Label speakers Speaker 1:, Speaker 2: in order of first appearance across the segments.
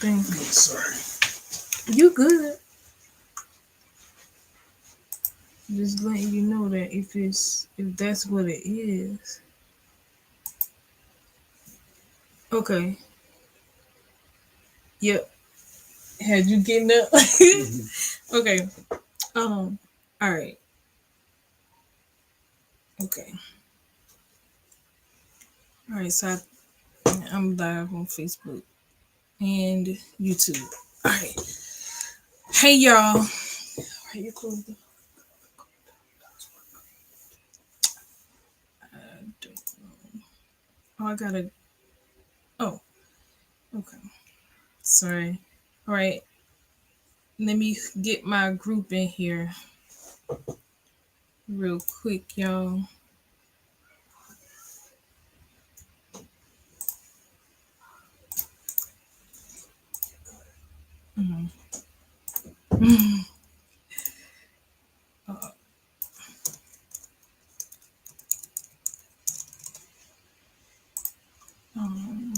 Speaker 1: thing.
Speaker 2: Sorry.
Speaker 1: You good. Just letting you know that if that's what it is. Okay. Yep. Had you getting up? Okay. Um. All right. Okay. All right. So I'm live on Facebook and YouTube. All right. Hey y'all. Are you close the? I don't know. Oh, I gotta. Oh. Okay. Sorry. All right. Let me get my group in here real quick, y'all. Mhm. Uh, um,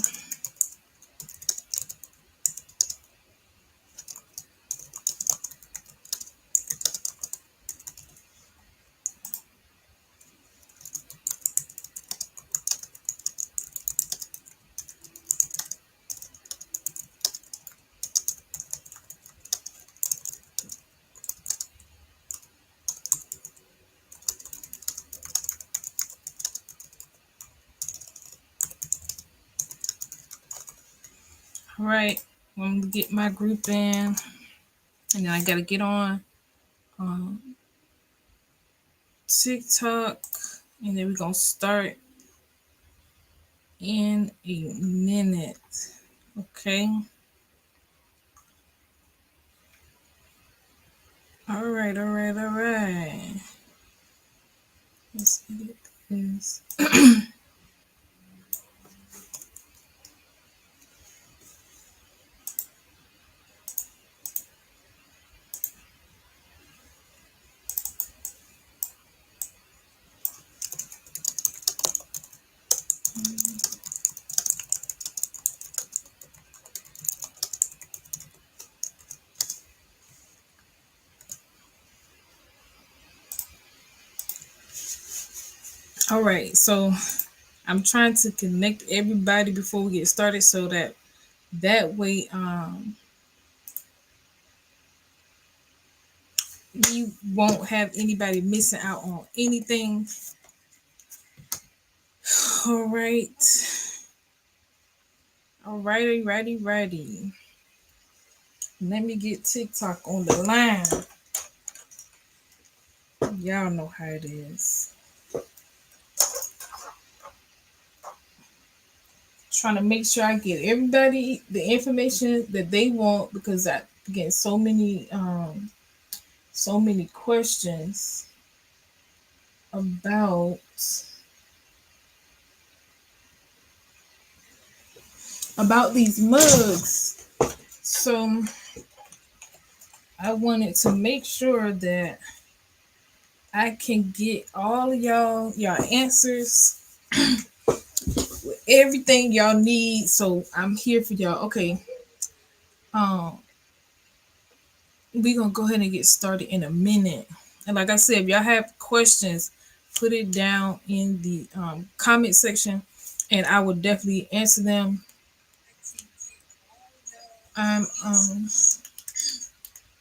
Speaker 1: all right, I'm gonna get my group in, and then I gotta get on um, TikTok, and then we're gonna start in a minute. Okay. All right. All right. All right. Let's edit this. All right. So I'm trying to connect everybody before we get started, so that way we won't have anybody missing out on anything. All right. All righty, righty, righty. Let me get TikTok on the line. Y'all know how it is. Trying to make sure I get everybody the information that they want because I get so many questions about these mugs. So I wanted to make sure that I can get all of y'all answers with everything y'all need. So I'm here for y'all. Okay. Um, we're gonna go ahead and get started in a minute. And like I said, if y'all have questions, put it down in the comment section and I will definitely answer them. I'm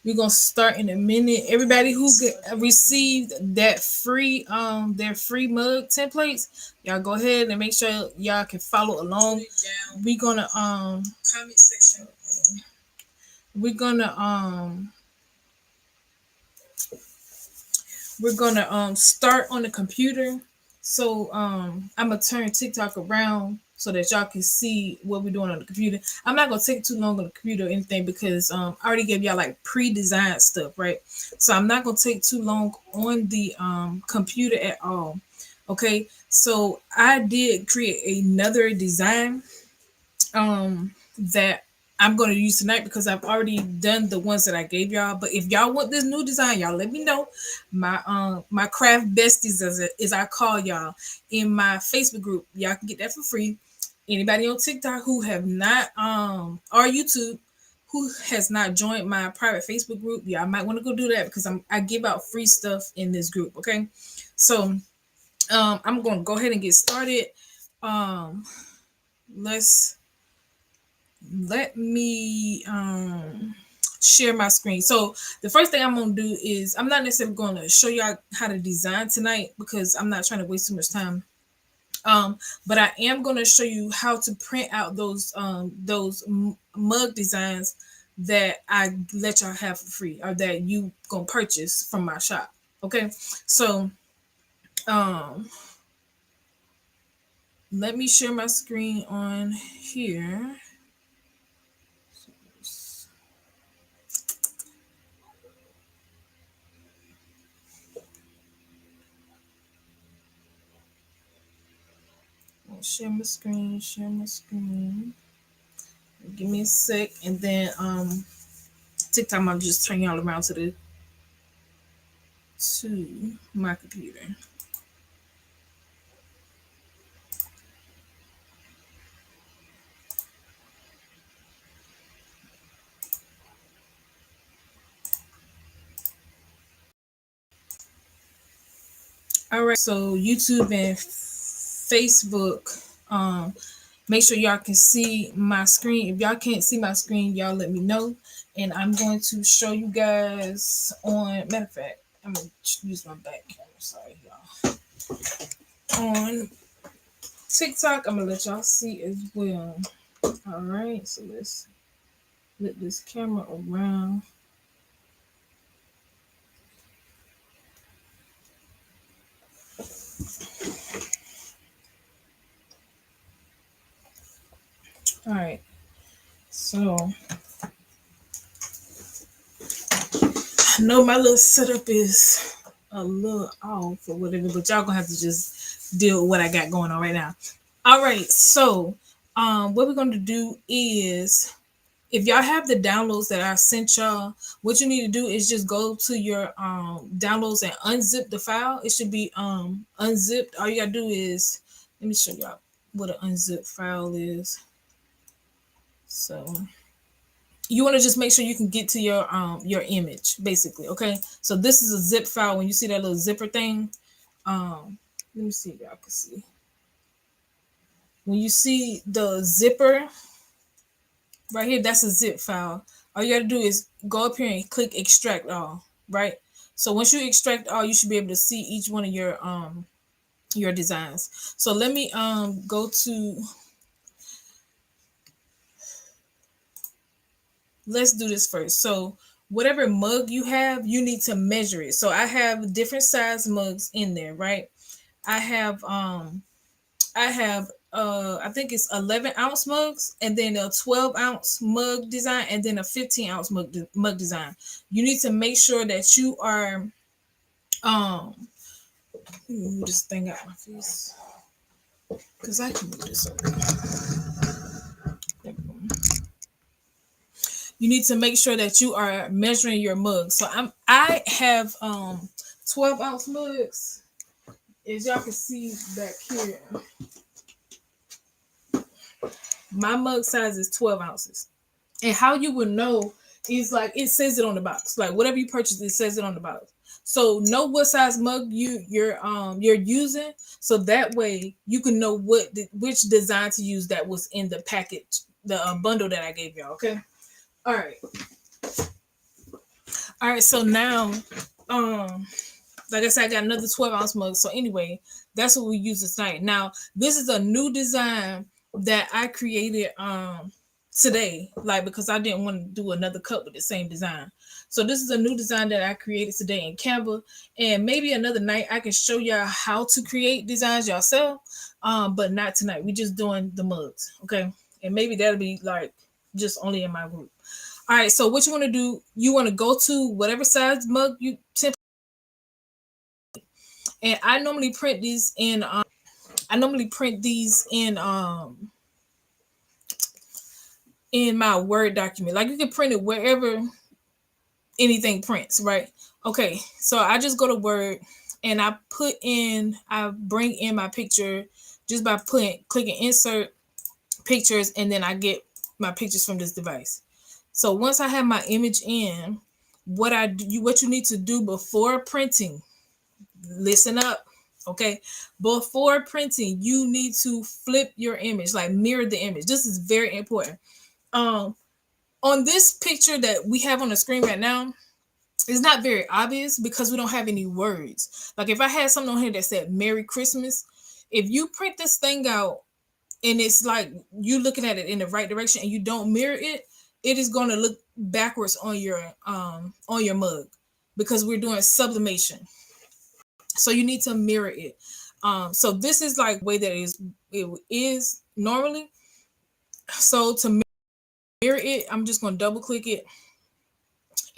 Speaker 1: We're gonna start in a minute. Everybody who received that free their free mug templates, y'all go ahead and make sure y'all can follow along. We're gonna comment section. We're gonna start on the computer. So I'm gonna turn TikTok around so that y'all can see what we're doing on the computer. I'm not gonna take too long on the computer or anything because I already gave y'all like pre-designed stuff, right? So I'm not gonna take too long on the computer at all. Okay, so I did create another design that I'm going to use tonight because I've already done the ones that I gave y'all. But if y'all want this new design, y'all let me know. My craft besties as I call y'all in my Facebook group. Y'all can get that for free. Anybody on TikTok who have not or YouTube who has not joined my private Facebook group, I might want to go do that because I give out free stuff in this group. Okay, so I'm going to go ahead and get started. Let me share my screen. So the first thing I'm going to do is I'm not necessarily going to show y'all how to design tonight because I'm not trying to waste too much time. But I am going to show you how to print out those mug designs that I let y'all have for free, or that you gonna purchase from my shop. Okay, so let me share my screen on here. Share my screen. Give me a sec, and then TikTok, I'm just turn y'all around to my computer. All right, so YouTube and Facebook, make sure y'all can see my screen. If y'all can't see my screen, y'all let me know, and I'm going to show you guys on. Matter of fact, I'm gonna use my back camera. Sorry, y'all. On TikTok, I'm gonna let y'all see as well. All right, so let's flip this camera around. All right, so I know my little setup is a little off or whatever, but y'all gonna have to just deal with what I got going on right now. All right, so what we're gonna do is, if y'all have the downloads that I sent y'all, what you need to do is just go to your downloads and unzip the file. It should be unzipped. All you gotta do is, let me show y'all what an unzipped file is. So you want to just make sure you can get to your image, basically. Okay, so this is a zip file. When you see that little zipper thing, let me see if y'all can see. When you see the zipper right here, that's a zip file. All you gotta do is go up here and click extract all, right? So once you extract all, you should be able to see each one of your designs. So let me go to, let's do this first. So whatever mug you have, you need to measure it. So I have different size mugs in there, right? I have I think it's 11-ounce mugs, and then a 12-ounce mug design, and then a 15-ounce mug design. You need to make sure that you are let me move this thing out my face because I can move this over. You need to make sure that you are measuring your mugs. So I have 12-ounce mugs, as y'all can see back here. My mug size is 12 ounces. And how you would know is, like, it says it on the box. Like, whatever you purchase, it says it on the box. So know what size mug you're using, so that way you can know which design to use that was in the package, the bundle that I gave y'all. Okay. All right. So now, like I said, I got another 12-ounce mug. So anyway, that's what we use tonight. Now, this is a new design that I created today, like, because I didn't want to do another cup with the same design. So this is a new design that I created today in Canva, and maybe another night I can show y'all how to create designs yourself, but not tonight. We're just doing the mugs, okay? And maybe that'll be like just only in my group. All right, so what you want to do, you want to go to whatever size mug you template, and I normally print these in in my Word document. Like, you can print it wherever anything prints, right? Okay, so I just go to Word and I bring in my picture just by clicking insert pictures, and then I get my pictures from this device. So once I have my image in, what you need to do before printing, listen up, okay? Before printing, you need to flip your image, like mirror the image. This is very important. Um, on this picture that we have on the screen right now, it's not very obvious because we don't have any words. Like if I had something on here that said Merry Christmas, if you print this thing out and it's like you looking at it in the right direction and you don't mirror it, it is going to look backwards on your mug because we're doing sublimation. So you need to mirror it. So this is like the way that it is normally. So to mirror it, I'm just going to double click it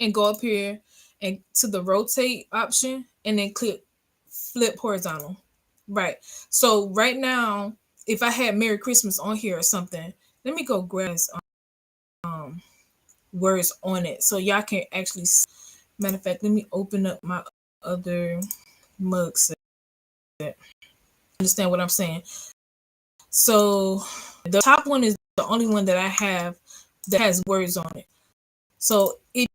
Speaker 1: and go up here and to the rotate option and then click flip horizontal. Right. So right now, if I had Merry Christmas on here or something, let me go grab this words on it so y'all can actually see. Matter of fact, let me open up my other mug set. Understand what I'm saying? So the top one is the only one that I have that has words on it. So it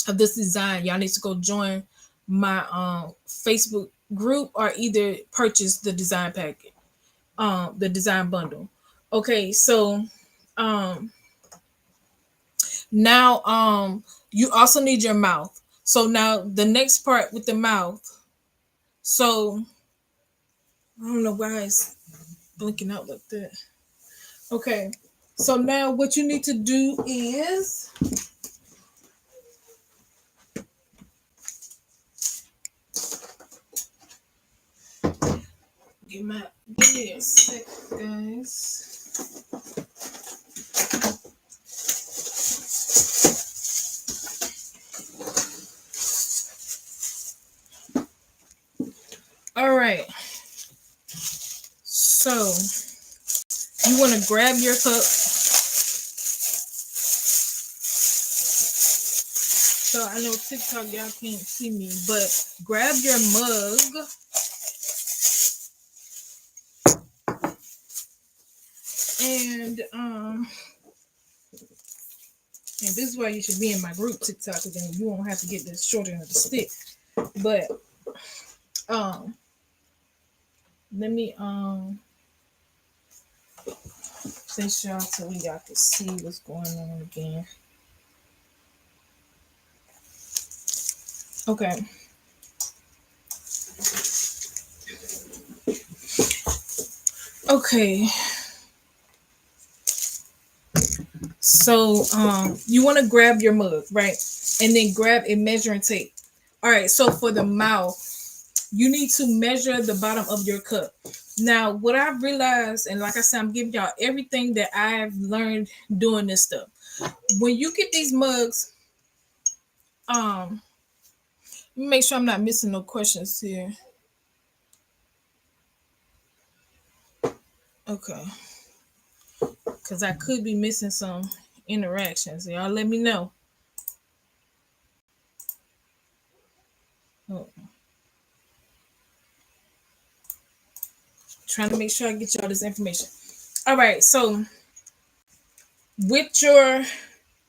Speaker 1: of this design, y'all need to go join my Facebook group or either purchase the design packet, the design bundle. Okay, so um now you also need your mouth. So now the next part with the mouth. So I don't know why it's blinking out like that. Okay. So now what you need to do is give me a sec, guys. All right. So you want to grab your cup. So I know TikTok y'all can't see me, but grab your mug. And this is why you should be in my group TikTok, and then you won't have to get the short end of the stick. But let me place y'all so y'all can see what's going on again. Okay. Okay. So you want to grab your mug, right? And then grab a measuring tape. All right, so for the mouth, you need to measure the bottom of your cup. Now, what I've realized, and like I said, I'm giving y'all everything that I've learned doing this stuff. When you get these mugs, make sure I'm not missing no questions here. Okay. Because I could be missing some interactions. Y'all let me know. Oh. Trying to make sure I get y'all this information. All right, so with your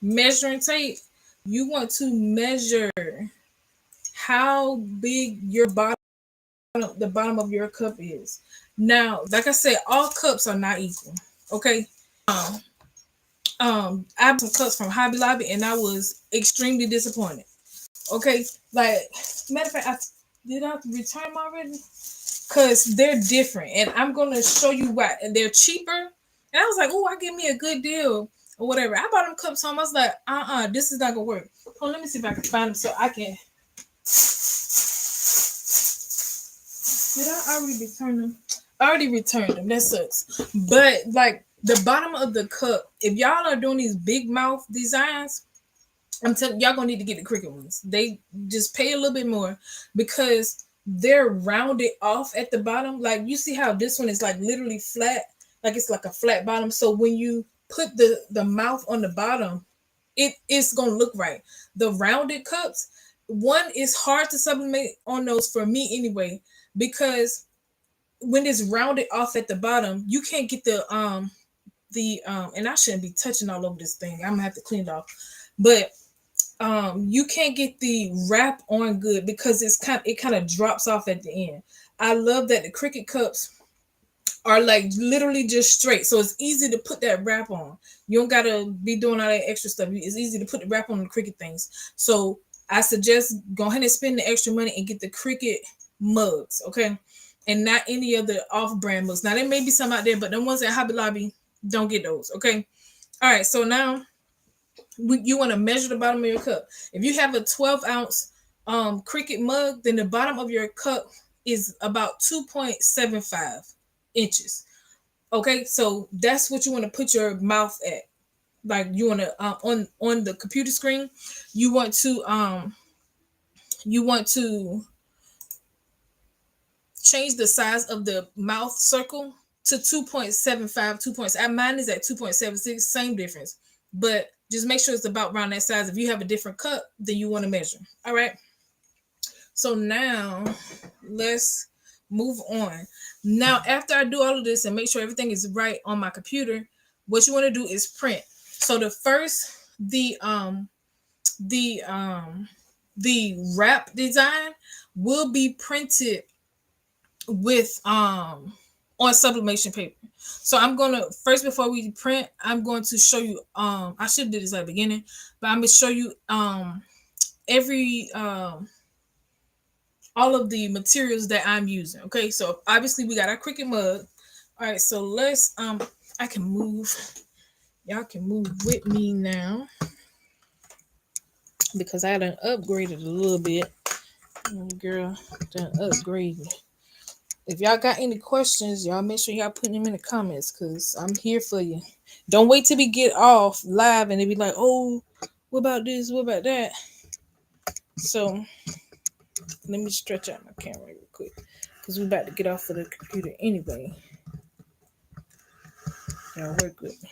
Speaker 1: measuring tape, you want to measure how big the bottom of your cup is. Now, like I said, all cups are not equal. Okay. I have some cups from Hobby Lobby and I was extremely disappointed. Okay, like matter of fact, did I return them already? Because they're different, and I'm gonna show you why. And they're cheaper. And I was like, oh, I get me a good deal. or whatever. I bought them cups home. I was like, this is not gonna work. Oh, let me see if I can find them so I can. Did I already return them? I already returned them. That sucks. But like the bottom of the cup, if y'all are doing these big mouth designs, I'm telling y'all gonna need to get the Cricut ones. They just pay a little bit more because they're rounded off at the bottom. Like you see how this one is like literally flat, like it's like a flat bottom. So when you put the mouth on the bottom, it's gonna look right. The rounded cups, one is hard to sublimate on those for me anyway, because when it's rounded off at the bottom, you can't get the and I shouldn't be touching all over this thing. I'm gonna have to clean it off. But you can't get the wrap on good because it kind of drops off at the end. I love that the Cricut cups are like literally just straight, so it's easy to put that wrap on. You don't gotta be doing all that extra stuff. It's easy to put the wrap on the Cricut things. So I suggest go ahead and spend the extra money and get the Cricut mugs, okay, and not any other off-brand mugs. Now there may be some out there, but the ones at Hobby Lobby, don't get those, okay. All right, so now you want to measure the bottom of your cup. If you have a 12-ounce Cricut mug, then the bottom of your cup is about 2.75 inches. Okay, so that's what you want to put your mouth at. Like you want to on the computer screen, you want to change the size of the mouth circle to 2.75, 2. Mine is at 2.76, same difference. But just make sure it's about around that size. If you have a different cup, then you want to measure. All right. So now let's move on. Now, after I do all of this and make sure everything is right on my computer, what you want to do is print. So the wrap design will be printed with on sublimation paper. So I'm gonna first, before we print, I'm going to show you I should have did this at the beginning, but I'm gonna show you every all of the materials that I'm using. Okay, so obviously we got our Cricut mug. All right, so let's I can move, y'all can move with me now because I done upgraded a little bit. Girl done upgraded. If y'all got any questions, y'all make sure y'all put them in the comments because I'm here for you. Don't wait till we get off live and they be like, oh, what about this? What about that? So let me stretch out my camera real quick because we're about to get off of the computer anyway. Y'all work with me.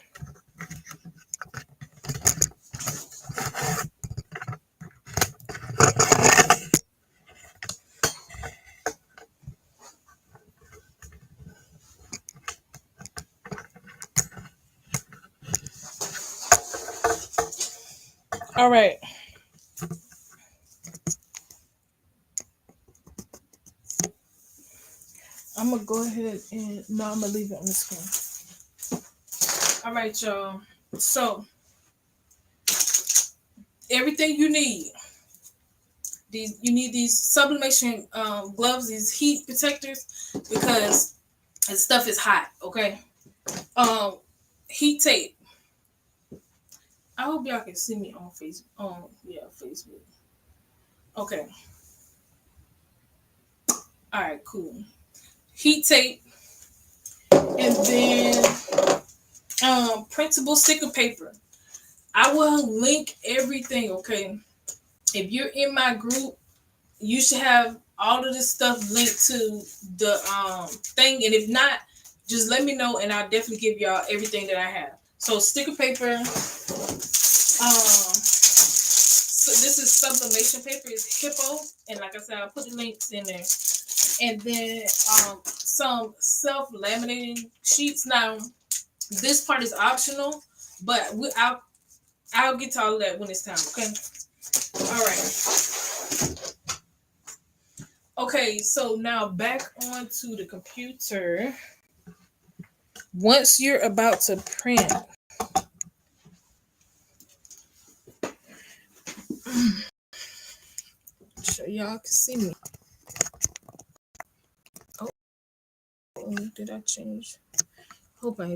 Speaker 1: All right. I'm going to go ahead and no, I'm going to leave it on the screen. All right, y'all. So everything you need. You need these sublimation gloves, these heat protectors, because the stuff is hot. Okay. Heat tape. I hope y'all can see me on Facebook. Facebook. Okay. All right, cool. Heat tape, and then printable sticker paper. I will link everything. Okay. If you're in my group, you should have all of this stuff linked to the thing, and if not, just let me know and I'll definitely give y'all everything that I have. So sticker paper, so this is sublimation paper, it's Hippo, and like I said, I'll put the links in there. And then some self-laminating sheets. Now this part is optional, but I'll get to all of that when it's time. Okay. All right. Okay, so now back onto the computer. Once you're about to print, so y'all can see me. Oh, did I change? Hope I.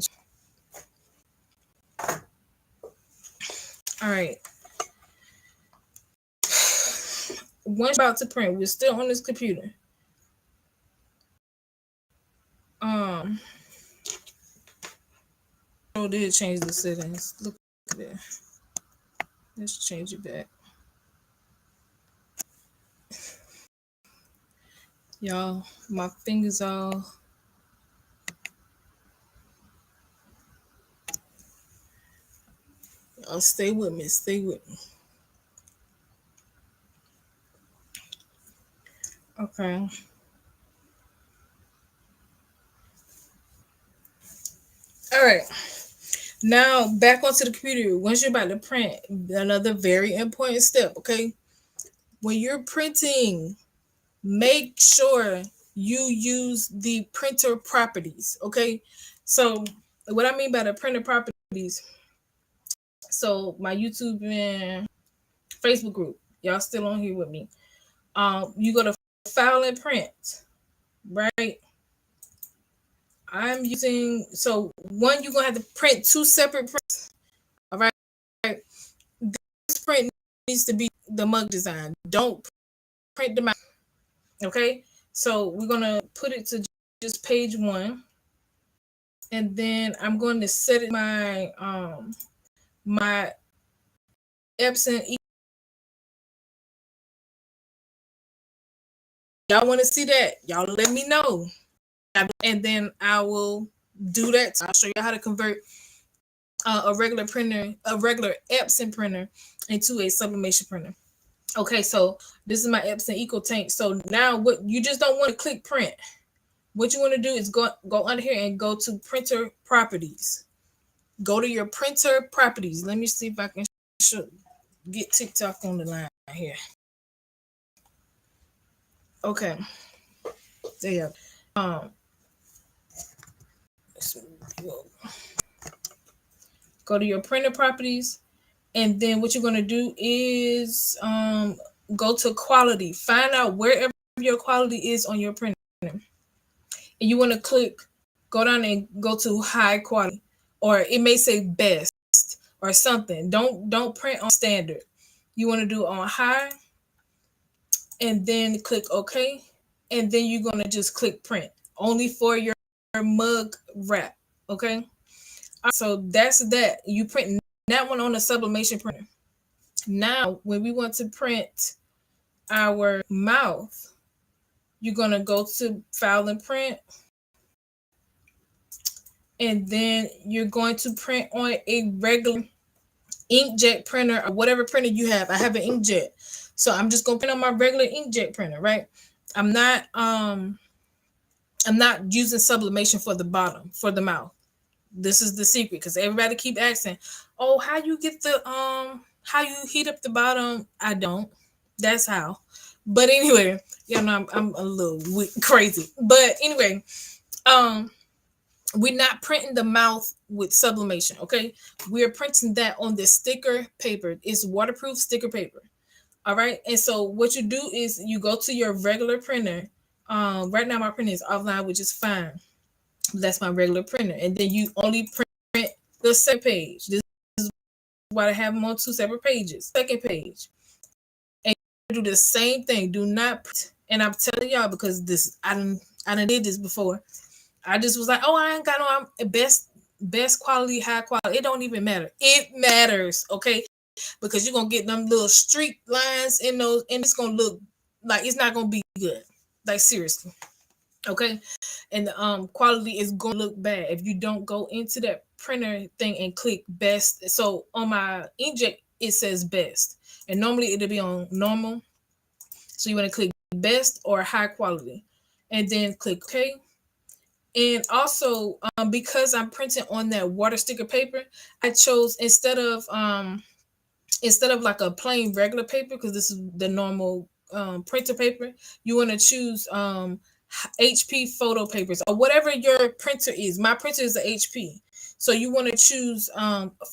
Speaker 1: All right. Once you're about to print, we're still on this computer. Oh, did change the settings. Look at that. Let's change it back. Y'all, my fingers all. Y'all stay with me. Stay with me. Okay. All right. Now back onto the computer. Once you're about to print, another very important step. Okay. When you're printing, make sure you use the printer properties. Okay. So what I mean by the printer properties. So my YouTube and Facebook group, y'all still on here with me. You go to file and print, right? I'm using, so one, you're gonna have to print two separate prints. All right. This print needs to be the mug design. Don't print them out. Okay. So we're gonna put it to just page one. And then I'm going to set it my Epson. Y'all want to see that? Y'all let me know. And then I will do that. I'll show you how to convert a regular Epson printer into a sublimation printer. Okay, so this is my Epson Eco Tank. So now what you just don't want to click print. What you want to do is go under here and go to printer properties. Go to your printer properties. Let me see if I can get TikTok on the line here. Okay. There you go. Go to your printer properties, and then what you're going to do is go to quality. Find out wherever your quality is on your printer, and you want to go down and go to high quality, or it may say best or something. Don't print on standard. You want to do on high, and then click OK, and then you're going to just click print only for your mug wrap. Okay. So that's that. You print that one on a sublimation printer. Now, when we want to print our mouth, you're going to go to file and print. And then you're going to print on a regular inkjet printer or whatever printer you have. I have an inkjet. So I'm just going to print on my regular inkjet printer, right? I'm not using sublimation for the bottom, for the mouth. This is the secret, because everybody keep asking, oh, how you get the how you heat up the bottom? I don't. That's how. But anyway, I'm a little crazy. But anyway, we're not printing the mouth with sublimation. Okay, we're printing that on the sticker paper. It's waterproof sticker paper. All right, and so what you do is you go to your regular printer. Right now my printer is offline, which is fine. That's my regular printer, and then you only print the second page. This is why I have them on two separate pages. Second page, and you do the same thing. Do not print. And I'm telling y'all, because this I done did this before. I just was like, oh, I ain't got no best quality, high quality. It don't even matter. It matters, okay? Because you're gonna get them little streak lines in those, and it's gonna look like it's not gonna be good. Like seriously. Okay, and the quality is going to look bad if you don't go into that printer thing and click best. So on my inkjet it says best, and normally it'll be on normal. So you want to click best or high quality, and then click OK. And also because I'm printing on that water sticker paper, I chose instead of like a plain regular paper, because this is the normal printer paper, you want to choose HP photo papers or whatever your printer is. My printer is a HP, so you want to choose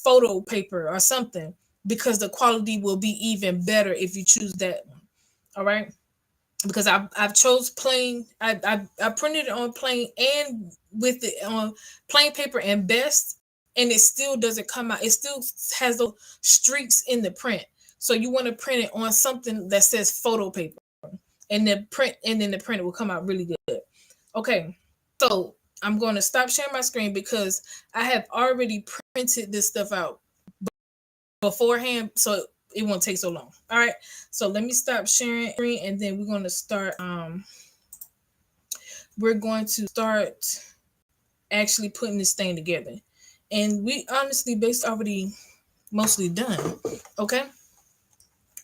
Speaker 1: photo paper or something, because the quality will be even better if you choose that one. All right, because I've chose plain. I printed it on plain and with it on plain paper and best, and it still doesn't come out. It still has those streaks in the print. So you want to print it on something that says photo paper, and then the print will come out really good. Okay, so I'm going to stop sharing my screen because I have already printed this stuff out beforehand, so it won't take so long. All right, so let me stop sharing, and then we're going to start. We're going to start actually putting this thing together, and we honestly based already mostly done. Okay,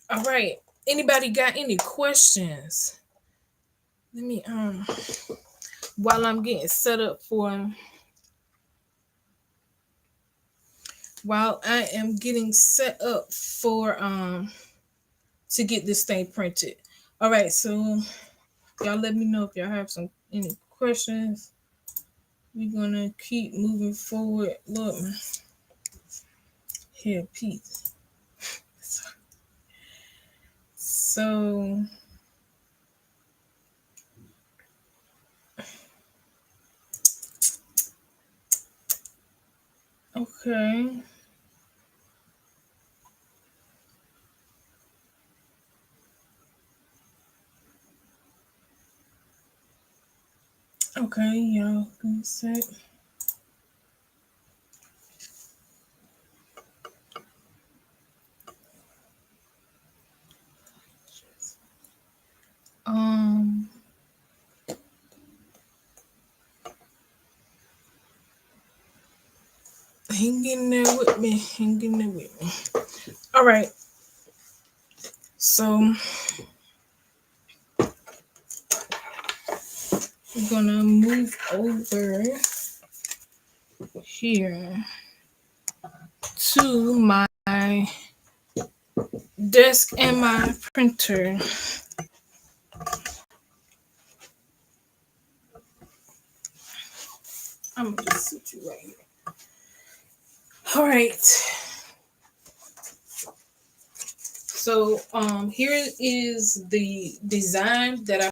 Speaker 1: all right. Anybody got any questions? Let me while I'm getting set up for. While I am getting set up for to get this thing printed. All right, so y'all let me know if y'all have any questions. We're gonna keep moving forward. Look, here, Pete. So okay. Okay, y'all, give me a sec. Hang in there with me. Hang in there with me. All right. So we're gonna move over here to my desk and my printer. I'm gonna just sit you right here. All right. So here is the design that I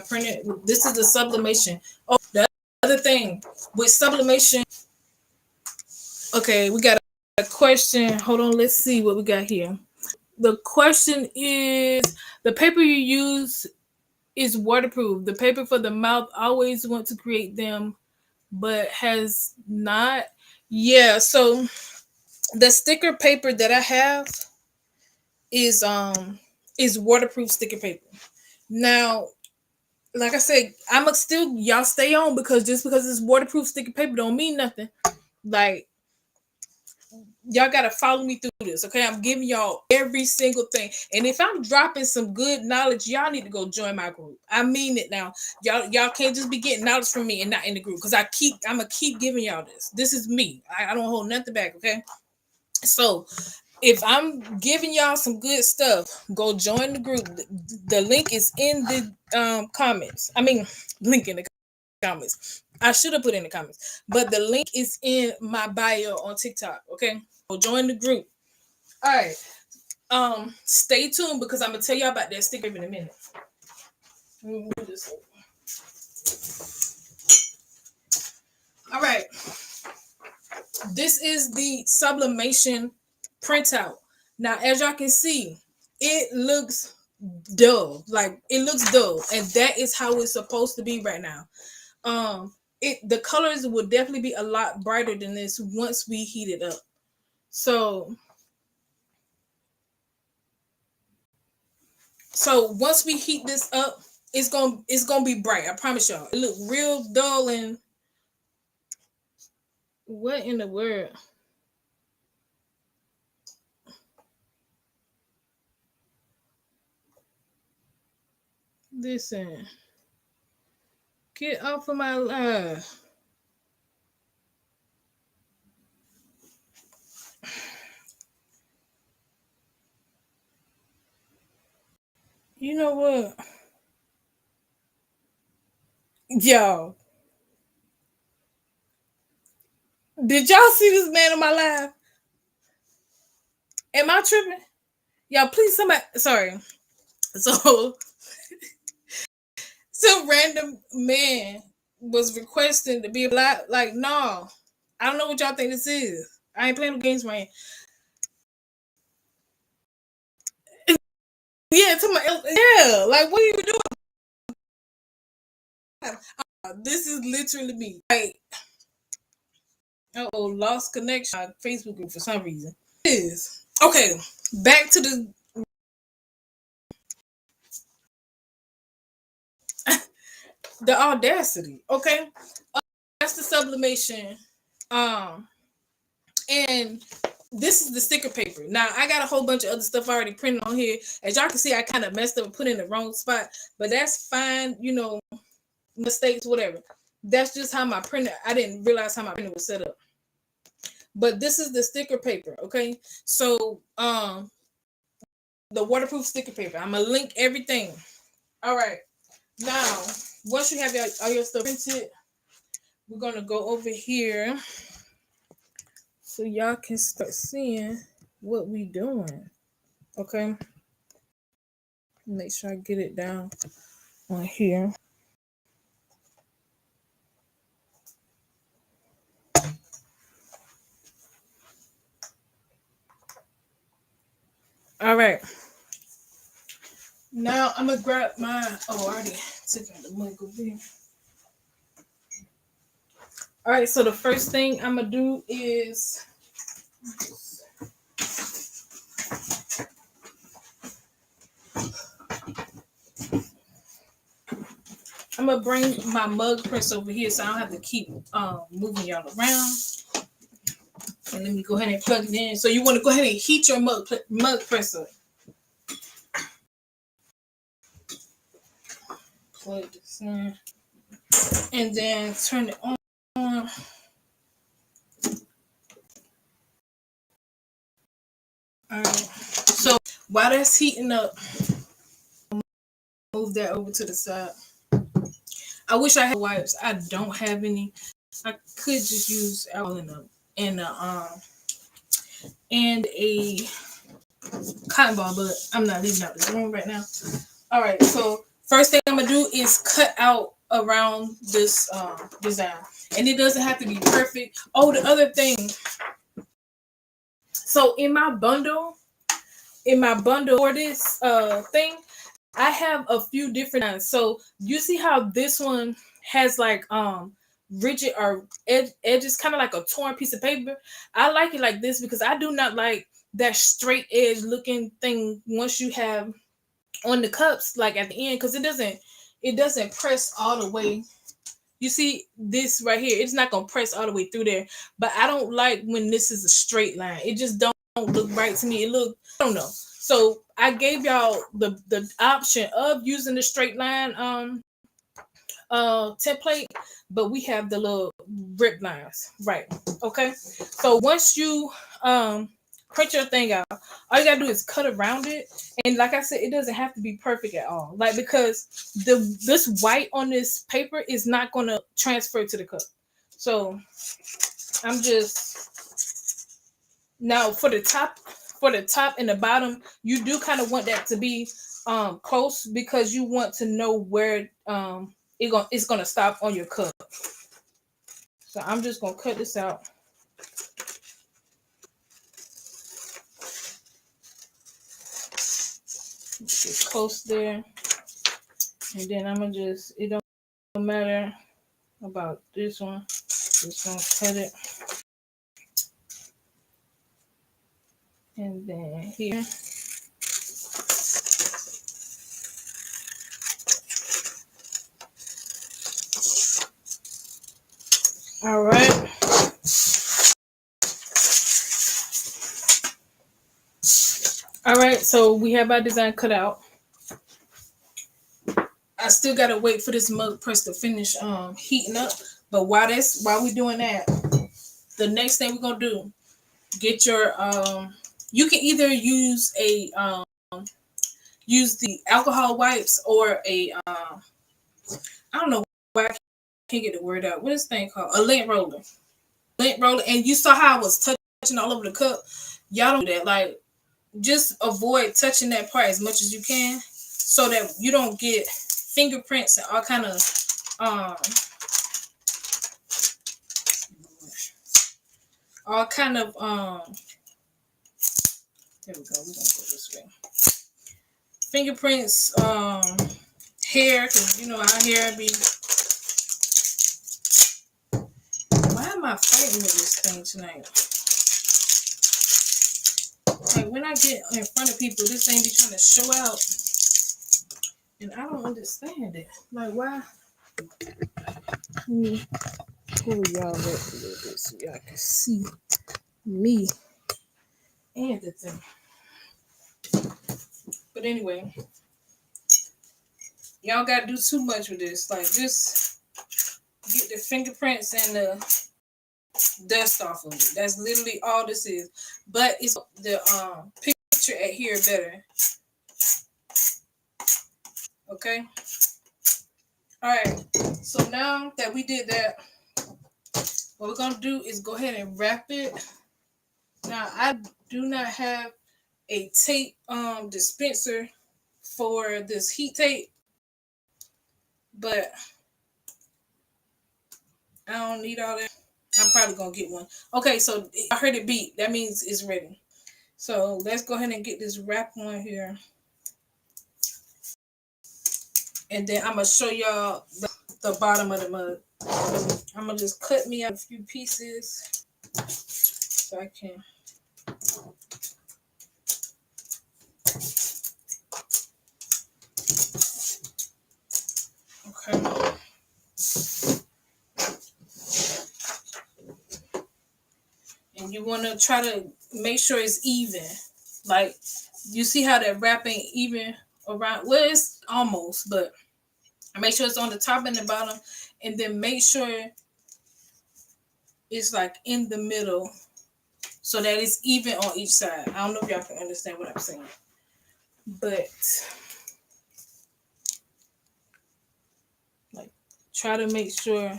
Speaker 1: printed. This is the sublimation. Oh, the other thing with sublimation. Okay, we got a question. Hold on, let's see what we got here. The question is, the paper you use is waterproof. The paper for the mouth, always want to create them, but has not. Yeah, so the sticker paper that I have is waterproof sticker paper. Now, like I said, I'ma still y'all stay on because just because it's waterproof sticker paper don't mean nothing. Like, y'all gotta follow me through this, okay? I'm giving y'all every single thing, and if I'm dropping some good knowledge, y'all need to go join my group. I mean it now. Y'all can't just be getting knowledge from me and not in the group because I'm gonna keep giving y'all this. This is me. I don't hold nothing back, okay? So if I'm giving y'all some good stuff, go join the group. The link is in the comments. I mean, link in the comments. I should have put in the comments, but the link is in my bio on TikTok. Okay, go join the group. All right. Stay tuned because I'm gonna tell y'all about that sticker in a minute. All right. This is the sublimation printout. Now, as y'all can see, it looks dull. Like, it looks dull, and that is how it's supposed to be right now. The colors will definitely be a lot brighter than this once we heat it up. So once we heat this up, it's gonna be bright. I promise y'all. It look real dull and what in the world? Listen, get off of my live. You know what? Yo, did y'all see this man on my live? Am I tripping? Y'all, please, somebody. Sorry. So, some random man was requesting to be live. Like, no, I don't know what y'all think this is. I ain't playing no games, man. Yeah, to my yeah. Like, what are you doing? This is literally me. Like, oh, lost connection. On Facebook group for some reason. It is okay. Back to the audacity. Okay, that's the sublimation. Um, and this is the sticker paper. Now I got a whole bunch of other stuff already printed on here. As y'all can see, I kind of messed up and put in the wrong spot, but that's fine. You know, mistakes, whatever. That's just how my printer. I didn't realize how my printer was set up. But this is the sticker paper. Okay, so the waterproof sticker paper. I'm gonna link everything. All right. Now, once you have all your stuff printed, we're gonna go over here so y'all can start seeing what we doing. Okay. Make sure I get it down on here. All right. Now I'm gonna grab my. Oh, I already took out the mug over here. All right. So the first thing I'm gonna do is. I'm gonna bring my mug press over here so I don't have to keep moving y'all around. And let me go ahead and plug it in. So you want to go ahead and heat your mug presser. Plug this in. And then turn it on. Alright. So while that's heating up, move that over to the side. I wish I had wipes. I don't have any. I could just use alcohol and a cotton ball, but I'm not leaving out this room right now. All right, so first thing I'm gonna do is cut out around this design, and it doesn't have to be perfect. Oh, the other thing. So in my bundle for this thing, I have a few different ones. So you see how this one has like rigid or edges, kind of like a torn piece of paper. I like it like this because I do not like that straight edge looking thing once you have on the cups, like at the end, because it doesn't press all the way. You see this right here, it's not gonna press all the way through there. But I don't like when this is a straight line. It just don't look right to me. I don't know. So I gave y'all the option of using the straight line template, but we have the little rip lines, right? Okay. So once you print your thing out, all you gotta do is cut around it. And like I said, it doesn't have to be perfect at all. Like, because this white on this paper is not gonna transfer to the cup. So I'm just now for the top and the bottom, you do kind of want that to be close because you want to know where it's gonna stop on your cup. So I'm just gonna cut this out. Get close there, and then I'm gonna just, it don't matter about this one, just gonna cut it, and then here. All right. All right, so we have our design cut out. I still gotta wait for this mug press to finish heating up. But while we're doing that, the next thing we're gonna do, get your you can either use use the alcohol wipes or a I don't know why I can't get the word out. What is this thing called? A lint roller. And you saw how I was touching all over the cup. Y'all don't do that. Like, just avoid touching that part as much as you can so that you don't get fingerprints and all kind of all kind of there we go. We're gonna go this way. Fingerprints, hair, because you know our hair be. Why am I fighting with this thing tonight? Like when I get in front of people, this thing be trying to show out, and I don't understand it. Like why? Let me pull y'all up a little bit so y'all can see me and the thing. But anyway, y'all gotta do too much with this. Like just get the fingerprints and the dust off of it. That's literally all this is. But it's the picture at here better. Okay. All right. So now that we did that, what we're gonna do is go ahead and wrap it. Now I do not have a tape dispenser for this heat tape, but I don't need all that. I'm probably gonna get one. Okay, so I heard it beep. That means it's ready. So let's go ahead and get this wrap on here. And then I'm gonna show y'all the bottom of the mug. I'm gonna just cut me out a few pieces so I can. Okay. And you wanna try to make sure it's even. Like you see how that wrap ain't even around. Well, it's almost, but make sure it's on the top and the bottom, and then make sure it's like in the middle so that it's even on each side. I don't know if y'all can understand what I'm saying, but like try to make sure.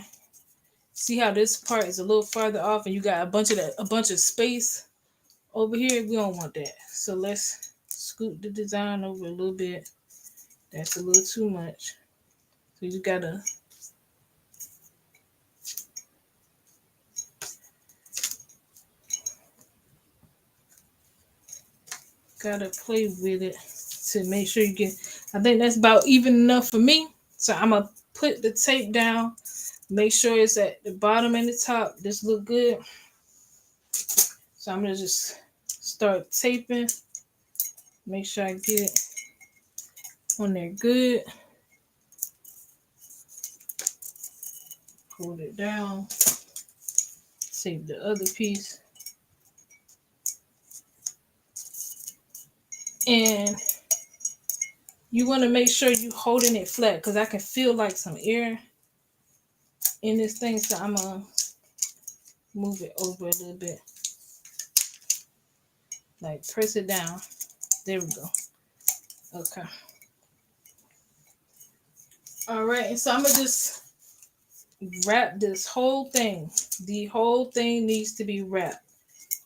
Speaker 1: See how this part is a little farther off, and you got a bunch of space over here. We don't want that, so let's scoot the design over a little bit. That's a little too much, so you gotta play with it to make sure you get. I think that's about even enough for me. So I'm gonna put the tape down. Make sure it's at the bottom and the top. This look good. So I'm gonna just start taping. Make sure I get it on there good. Hold it down. Save the other piece. And you want to make sure you holding it flat because I can feel like some air in this thing. So I'm going to move it over a little bit. Like press it down. There we go. Okay. All right. And so I'm going to just wrap this whole thing. The whole thing needs to be wrapped.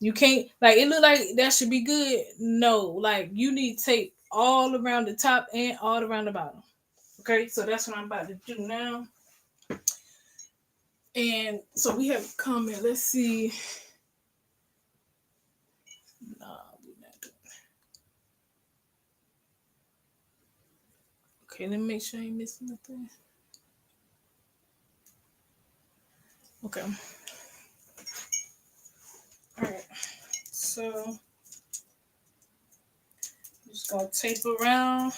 Speaker 1: You can't, like, it look like that should be good. No, like you need tape all around the top and all around the bottom. Okay, so that's what I'm about to do now. And so we have a comment. Let's see. Nah, we're not doing that. Okay, let me make sure I ain't missing nothing. Okay. All right. So just gonna tape around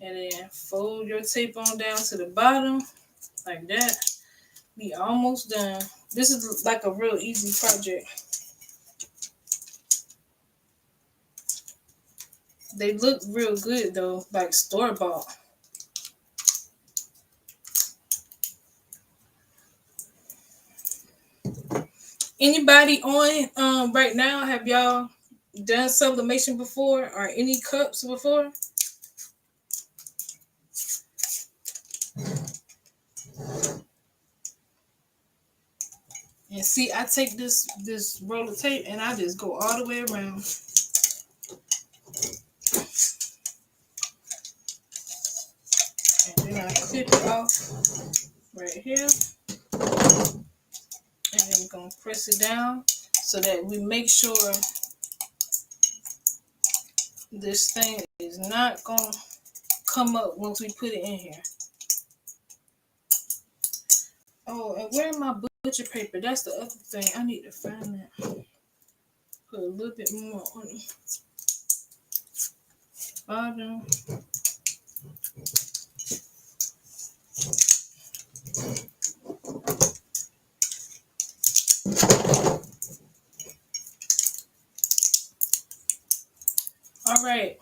Speaker 1: and then fold your tape on down to the bottom like that. We almost done. This is like a real easy project. They look real good though, like store-bought. Anybody on right now? Have y'all done sublimation before or any cups before? And see, I take this roll of tape and I just go all the way around. And then I clip it off right here. And then we're gonna press it down. so that we make sure this thing is not gonna come up once we put it in here. Oh, and where's my butcher paper? That's the other thing. I need to find that. Put a little bit more on the bottom. All right.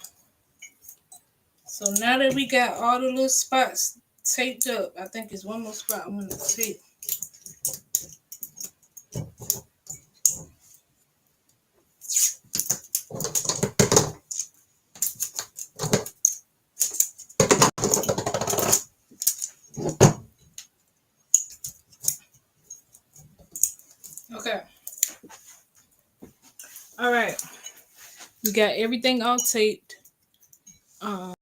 Speaker 1: So now that we got all the little spots taped up, I think there's one more spot I want to tape. Okay. All right. We got everything all taped. Um,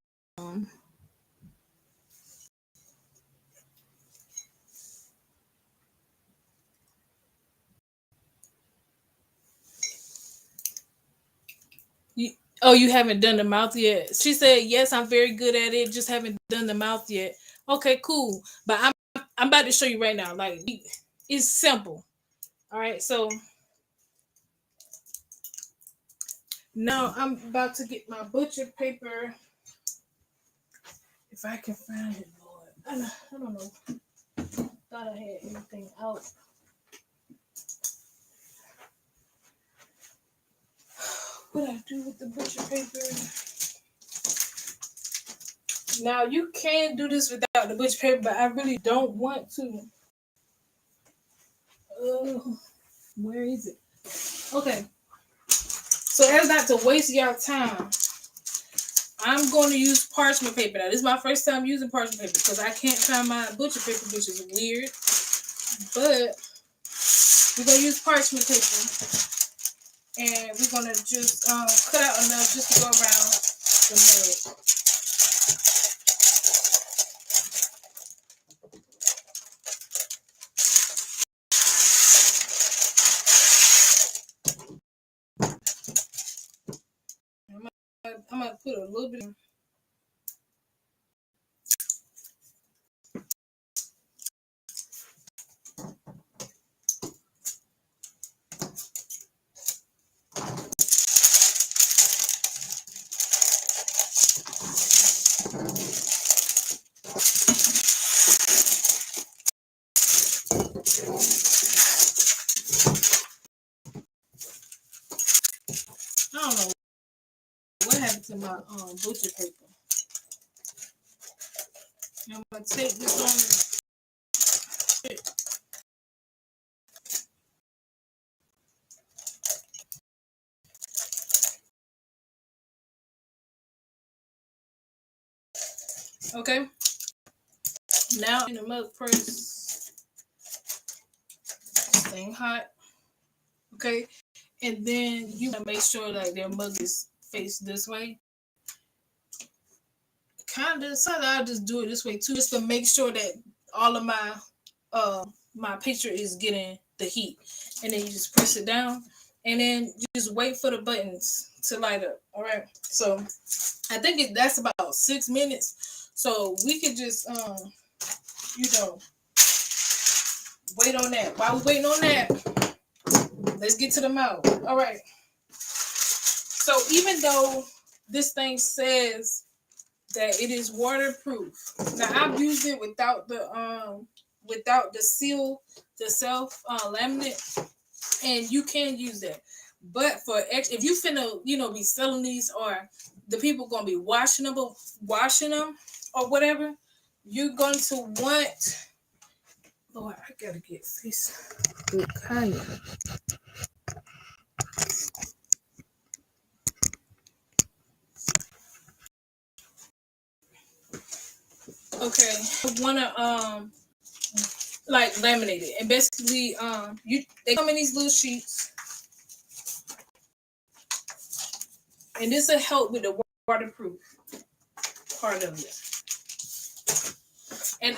Speaker 1: you haven't done the mouth yet? She said, yes, I'm very good at it. Just haven't done the mouth yet. Okay, cool. But I'm about to show you right now. Like, it's simple. All right. So now I'm about to get my butcher paper. If I can find it, Lord. I don't know. Thought I had everything out. What I do with the butcher paper? Now you can do this without the butcher paper, but I really don't want to. Where is it? Okay. So as not to waste your time, I'm going to use parchment paper. Now this is my first time using parchment paper because I can't find my butcher paper, which is weird. But we're gonna use parchment paper, and we're gonna just cut out enough just to go around the mug. I'm gonna put a little bit. I don't know what happened to my butcher paper. I'm gonna take this on. Okay. Now in the mug press, staying hot. Okay, and then you want to make sure that their mug is faced this way. Kind of, so I'll just do it this way too, just to make sure that all of my picture is getting the heat. And then you just press it down, and then you just wait for the buttons to light up. All right. So I think that's about 6 minutes. So we could just wait on that. While we're waiting on that, let's get to the mouth. All right. So even though this thing says that it is waterproof, now I've used it without the seal, the self laminate, and you can use that. But for if you finna be selling these, or the people gonna be washing them or whatever, you're going to want. Lord, I gotta get Facebook higher. Okay, I wanna like laminate it, and basically they come in these little sheets, and this will help with the waterproof part of it. And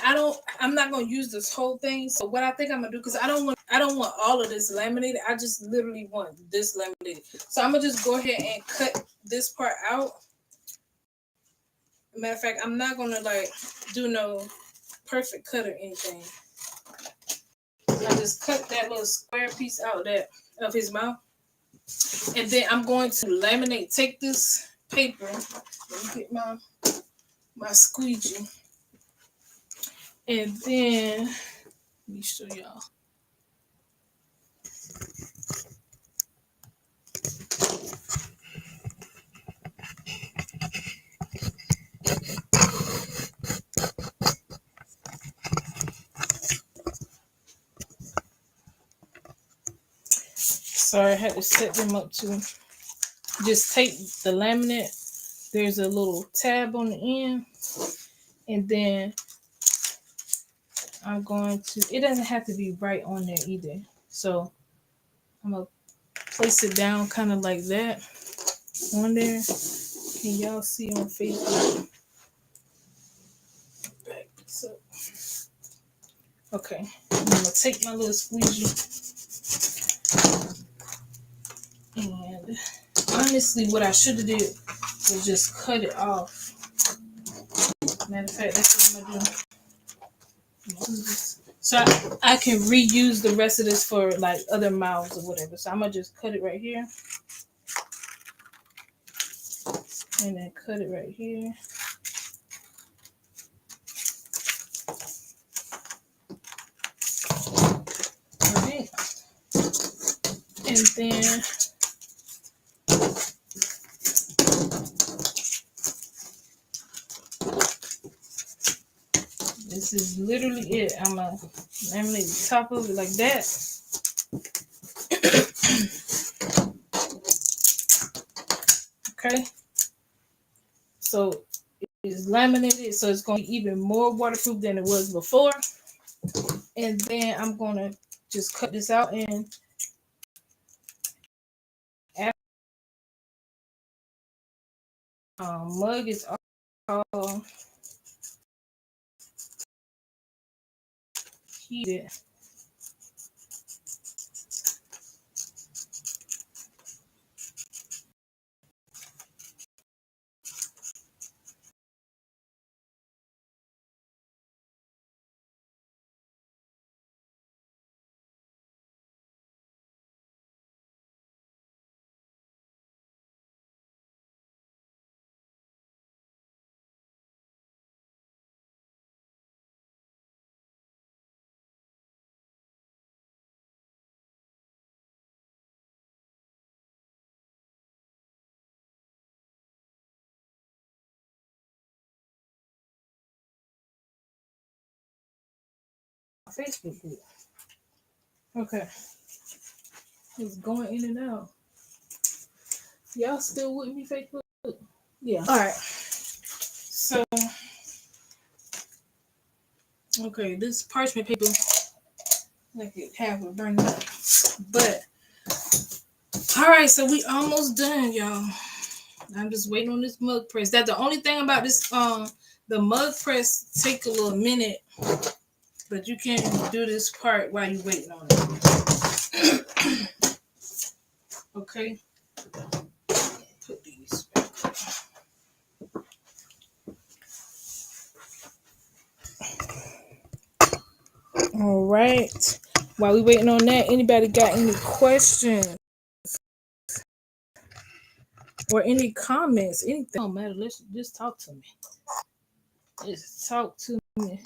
Speaker 1: I'm not gonna use this whole thing. So what I think I'm gonna do, because I don't want I don't want all of this laminated. I just literally want this laminated. So I'm gonna just go ahead and cut this part out. Matter of fact, I'm not gonna like do no perfect cut or anything. I just cut that little square piece out that of his mouth. And then I'm going to laminate, take this paper, let me get my squeegee. And then let me show y'all. Sorry, I had to set them up to just take the laminate. There's a little tab on the end. And then I'm going to, it doesn't have to be right on there either. So I'm going to place it down kind of like that on there. Can y'all see on Facebook? Back this up. Okay. I'm going to take my little squeegee. And honestly, what I should have did was just cut it off. Matter of fact, that's what I'm going to do. So I can reuse the rest of this for like other mouths or whatever. So I'm going to just cut it right here. And then cut it right here. Alright. And then this is literally it. I'm going to laminate the top of it like that. Okay. So it's laminated, so it's going to be even more waterproof than it was before. And then I'm going to just cut this out, and mug is all heated. Facebook group. Okay. It's going in and out. Y'all still with me, Facebook? Yeah. All right. So, okay, this parchment paper, like it have a burn up. But, all right, so we almost done, y'all. I'm just waiting on this mug press. That's the only thing about this, the mug press take a little minute, but you can do this part while you're waiting on it. Okay. Put these back. All right. While we waiting on that, anybody got any questions or any comments? Anything? Don't matter. Let's just talk to me. Just talk to me.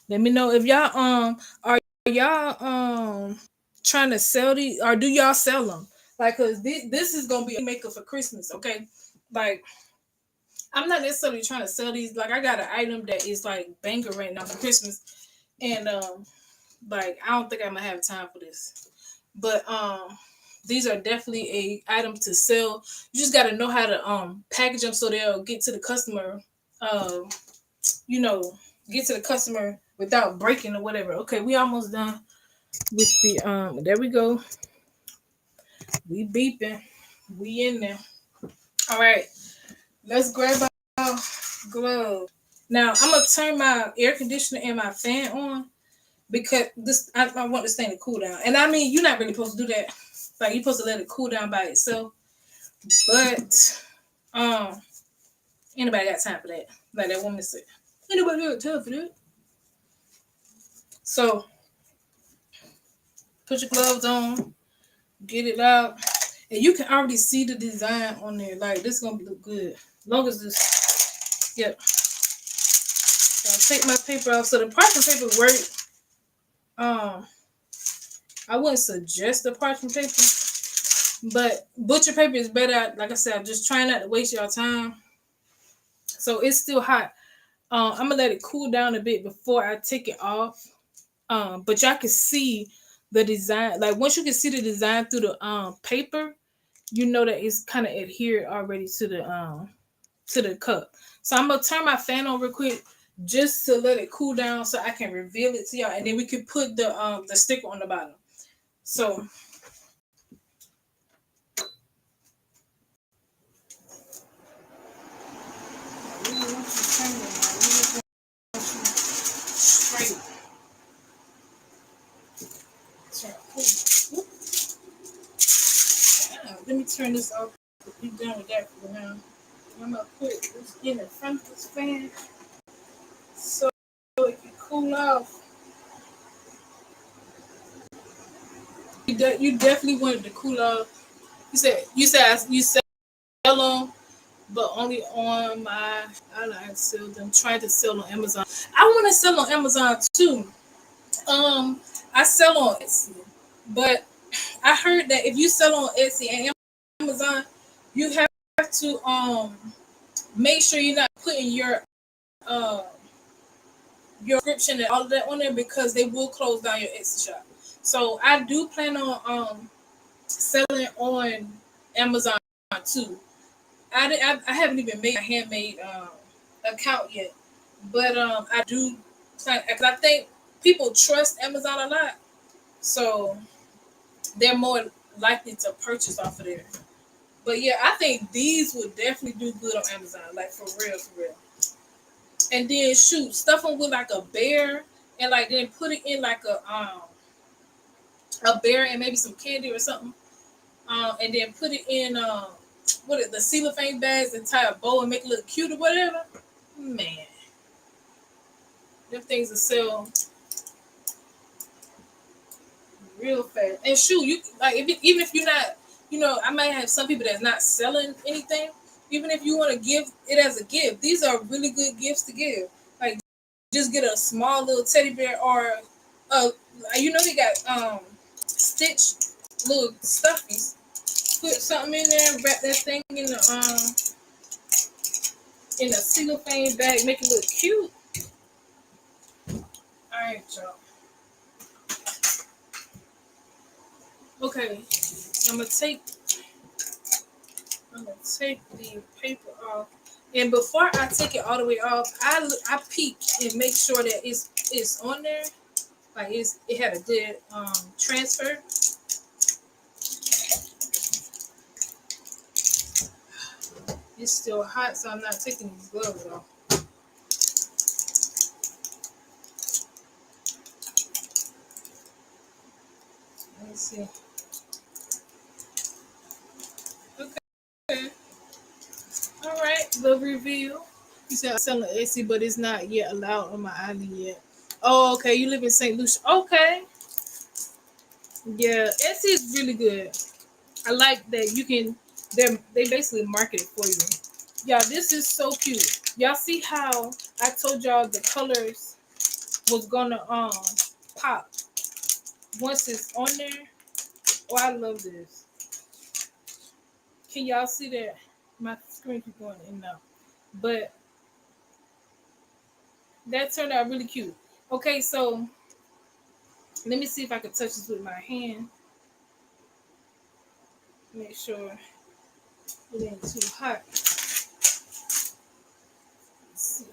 Speaker 1: Let me know if y'all are y'all trying to sell these, or do y'all sell them? Like, cause this is gonna be a maker for Christmas, okay? Like, I'm not necessarily trying to sell these. Like, I got an item that is like banger right now for Christmas, and like I don't think I'm gonna have time for this. But these are definitely a item to sell. You just gotta know how to package them so they'll get to the customer. You know, get to the customer without breaking or whatever. Okay, we almost done with the there we go. We beeping. We in there. All right. Let's grab our glove. Now I'm gonna turn my air conditioner and my fan on because I want this thing to cool down. And I mean, you're not really supposed to do that. Like you're supposed to let it cool down by itself. But anybody got time for that? Like that woman said, anybody got time for that? So put your gloves on, get it out, and you can already see the design on there. Like this is gonna look good. As long as this, yep. So I'll take my paper off. So the parchment paper work. I wouldn't suggest the parchment paper, but butcher paper is better. Like I said, I'm just trying not to waste your time. So it's still hot. I'm gonna let it cool down a bit before I take it off. But y'all can see the design. Like once you can see the design through the paper, you know that it's kind of adhered already to the cup. So I'm gonna turn my fan on real quick just to let it cool down so I can reveal it to y'all, and then we can put the sticker on the bottom. So I really want you to turn it. I really want you straight. Let me turn this off. Be done with that for now. I'm gonna put this in the front of this fan so it can cool off. You definitely wanted to cool off. You sell them, but only on my. I like sell them. Try to sell on Amazon. I want to sell on Amazon too. I sell on Etsy, but I heard that if you sell on Etsy and Amazon, you have to make sure you're not putting uh your description and all of that on there because they will close down your Etsy shop. So I do plan on selling on Amazon too. I haven't even made a handmade account yet, but I do because I think people trust Amazon a lot, so they're more likely to purchase off of there. But yeah, I think these would definitely do good on Amazon, like for real, for real. And then shoot, stuff them with like a bear, and like then put it in like a bear and maybe some candy or something, and then put it in the cellophane bags and tie a bow and make it look cute or whatever. Man, them things will sell real fast. And shoot, you like even if you're not, I might have some people that's not selling anything. Even if you want to give it as a gift, these are really good gifts to give. Like just get a small little teddy bear or they got stitch little stuffies. Put something in there, wrap that thing in a cellophane bag, make it look cute. All right, y'all. Okay, I'm gonna take the paper off, and before I take it all the way off, I peek and make sure that it's on there, like it had a good transfer. It's still hot, so I'm not taking these gloves off. Let me see. Okay. All right, the review. You said I'm selling Etsy, but it's not yet allowed on my island yet. Oh, okay. You live in St. Lucia. Okay. Yeah, Etsy is really good. I like that you can. They basically market it for you. Yeah, this is so cute. Y'all see how I told y'all the colors was gonna pop once it's on there? Oh, I love this. Can y'all see that? My screen keep going in now. But that turned out really cute. Okay, so let me see if I can touch this with my hand. Make sure it ain't too hot. Let's see.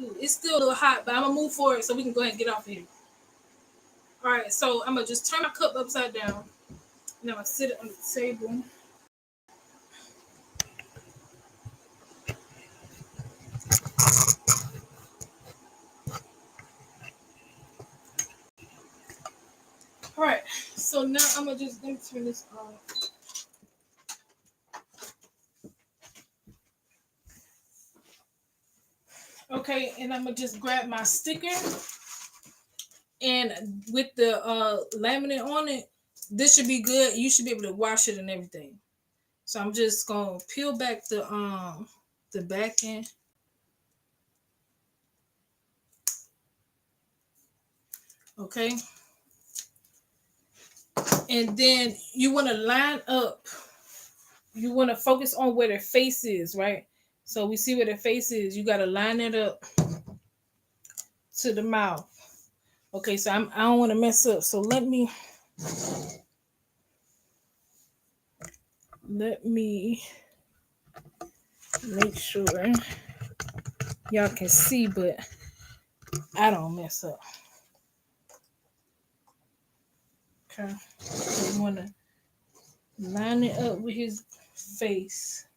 Speaker 1: Ooh, it's still a little hot, but I'm gonna move forward so we can go ahead and get off of here. All right, so I'm gonna just turn my cup upside down. Now I sit it on the table. So now I'm gonna just turn this on. Okay, and I'm gonna just grab my sticker, and with the laminate on it, this should be good. You should be able to wash it and everything. So I'm just gonna peel back the back end. Okay. And then you want to line up, you want to focus on where their face is, right? So we see where their face is. You got to line it up to the mouth. Okay, so I don't want to mess up. So let me make sure y'all can see, but I don't mess up. Okay, so you want to line it up with his face.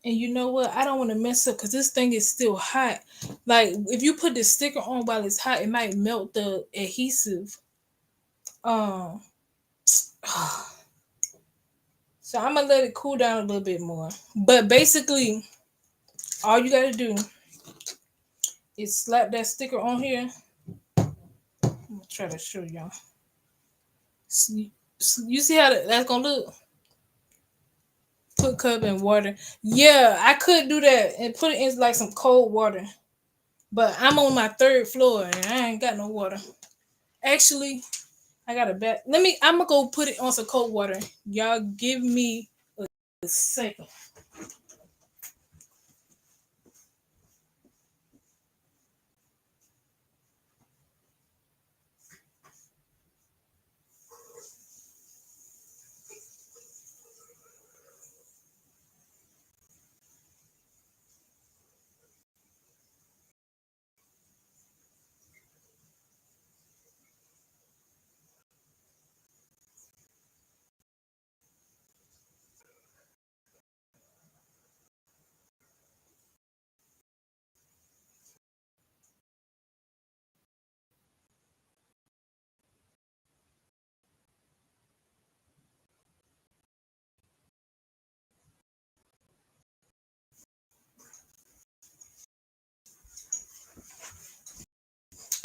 Speaker 1: And you know what? I don't want to mess up because this thing is still hot. Like, if you put the sticker on while it's hot, it might melt the adhesive. So I'm gonna let it cool down a little bit more. But basically, all you gotta do is slap that sticker on here. I'm gonna try to show y'all. You see how that's gonna look? Put cup in water. Yeah, I could do that and put it in like some cold water. But I'm on my 3rd floor and I ain't got no water. Actually, I got a bet. I'm gonna go put it on some cold water. Y'all give me a second.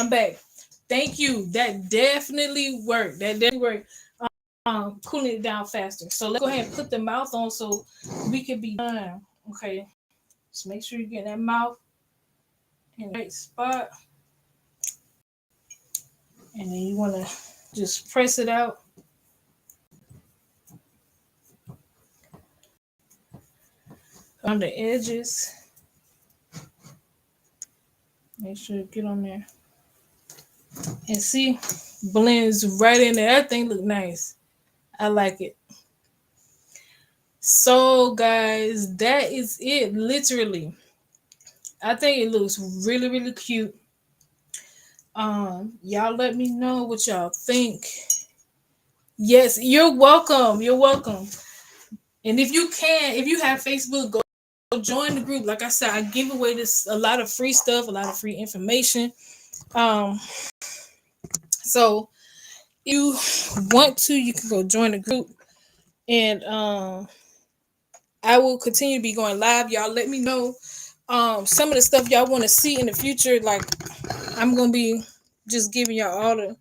Speaker 1: I'm back. Thank you. That definitely worked. Cooling it down faster. So let's go ahead and put the mouth on so we can be done. Okay. Just make sure you get that mouth in the right spot. And then you want to just press it out. On the edges. Make sure you get on there. And see, blends right in there. That thing look nice. I like it. So guys, that is it. Literally. I think it looks really, really cute. Y'all let me know what y'all think. Yes, you're welcome. You're welcome. And if you have Facebook, go join the group. Like I said, I give away a lot of free stuff, a lot of free information. So if you want to, you can go join the group, and I will continue to be going live. Y'all let me know some of the stuff y'all want to see in the future. Like, I'm gonna be just giving y'all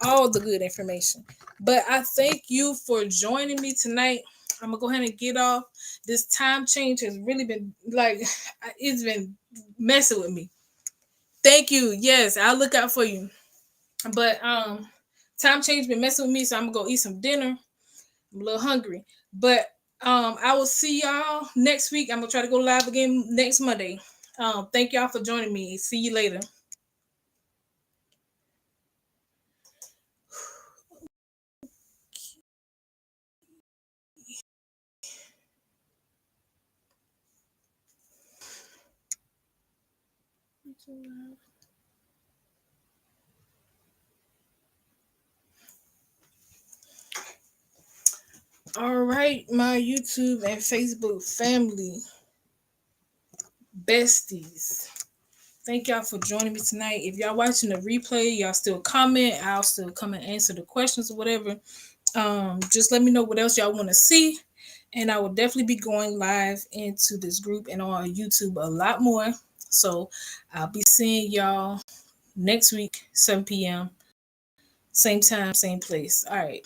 Speaker 1: all the good information. But I thank you for joining me tonight. I'm gonna go ahead and get off. This time change has really been it's been messing with me. Thank you. Yes, I'll look out for you. But time change been messing with me, so I'm gonna go eat some dinner. I'm a little hungry. But I will see y'all next week. I'm gonna try to go live again next Monday. Thank y'all for joining me. See you later. All right, my YouTube and Facebook family, besties. Thank y'all for joining me tonight. If y'all watching the replay, y'all still comment. I'll still come and answer the questions or whatever. Just let me know what else y'all want to see. And I will definitely be going live into this group and on YouTube a lot more. So I'll be seeing y'all next week, 7 p.m. Same time, same place. All right.